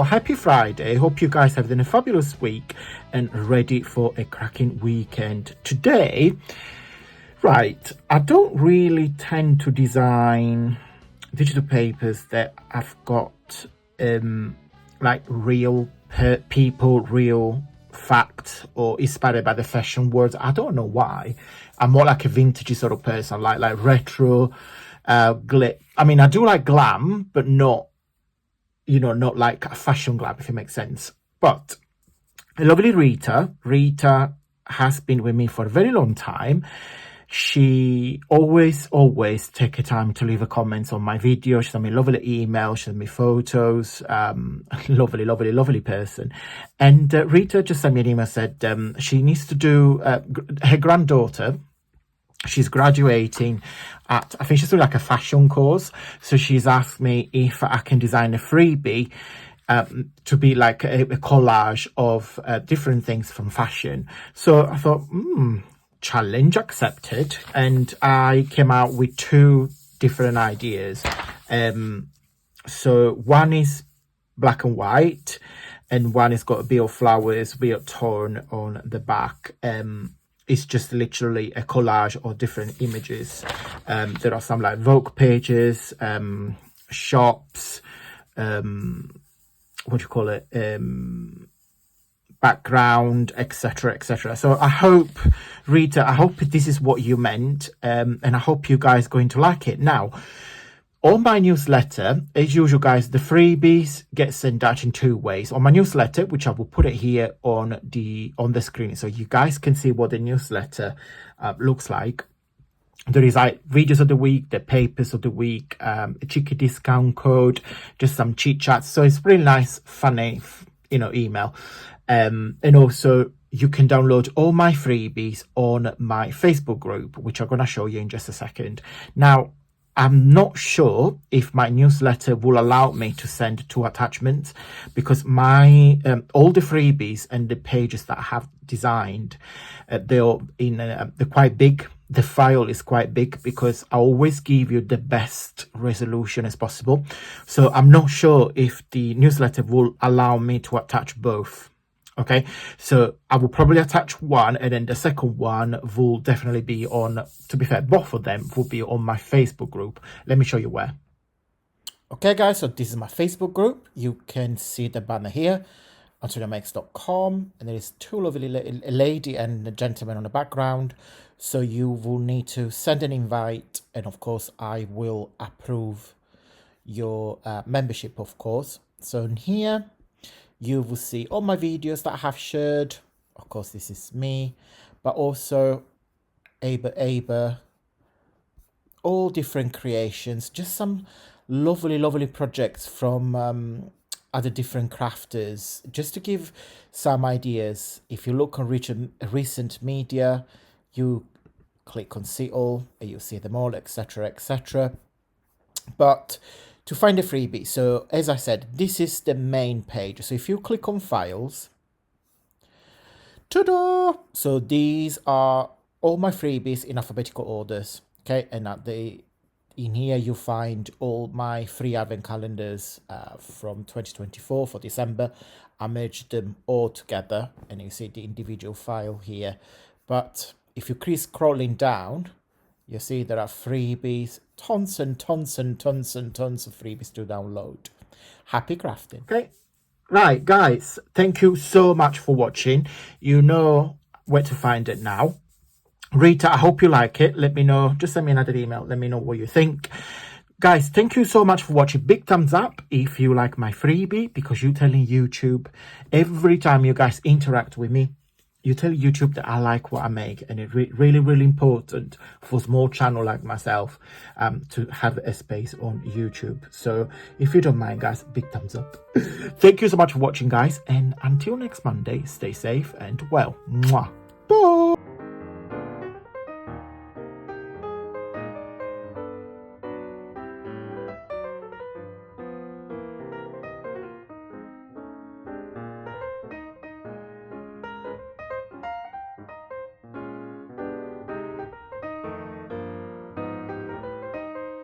happy Friday. Hope you guys have been a fabulous week and ready for a cracking weekend. Today, right, I don't really tend to design digital papers that I've got like real people, real fact, or inspired by the fashion words. I don't know why. I'm more like a vintage sort of person, like retro, I mean, I do like glam, but not, you know, not like a fashion glam, if it makes sense. But a lovely Rita has been with me for a very long time. She always take her time to leave a comments on my video. She sent me lovely emails, she sent me photos. Lovely person. And Rita just sent me an email, said she needs to do her granddaughter. She's graduating at, I think she's doing like a fashion course. So she's asked me if I can design a freebie to be like a collage of different things from fashion. So I thought, challenge accepted, and I came out with two different ideas. So one is black and white, and one has got a bit of flowers, a bit of torn on the back. It's just literally a collage of different images. There are some like Vogue pages, shops, what do you call it, background, etc. So I hope, Rita, I hope this is what you meant, and I hope you guys are going to like it. Now, on my newsletter, as usual, guys, the freebies get sent out in two ways. On my newsletter, which I will put it here on the screen, so you guys can see what the newsletter looks like. There is like videos of the week, the papers of the week, a cheeky discount code, just some chit chats. So it's really nice, funny, you know, email. And also you can download all my freebies on my Facebook group, which I'm going to show you in just a second. Now, I'm not sure if my newsletter will allow me to send two attachments, because my all the freebies and the pages that I have designed, they're quite big. The file is quite big because I always give you the best resolution as possible. So I'm not sure if the newsletter will allow me to attach both. Okay, so I will probably attach one, and then the second one will definitely be on, to be fair, both of them will be on my Facebook group. Let me show you where. Okay, guys, so this is my Facebook group. You can see the banner here, antoniamakes.com, and there is two lovely a lady and a gentleman on the background. So you will need to send an invite, and of course, I will approve your membership, of course. So in here, you will see all my videos that I have shared. Of course, this is me, but also Aber, all different creations, just some lovely projects from other different crafters, just to give some ideas. If you look on recent media, you click on see all, and you'll see them all, etc. But to find a freebie, so as I said, this is the main page. So if you click on files, ta-da! So these are all my freebies in alphabetical orders. Okay, and in here you find all my free advent calendars from 2024 for December. I merged them all together, and you see the individual file here. But if you keep scrolling down, you see there are freebies, tons of freebies to download. Happy crafting. Okay, right, guys, thank you so much for watching. You know where to find it now. Rita, I hope you like it. Let me know. Just send me another email. Let me know what you think. Guys, thank you so much for watching. Big thumbs up if you like my freebie, because you're telling YouTube every time you guys interact with me, you tell YouTube that I like what I make, and it's really important for a small channel like myself to have a space on YouTube. So if you don't mind, guys, big thumbs up. Thank you so much for watching, guys, and until next Monday, stay safe and well. Mwah. Bye.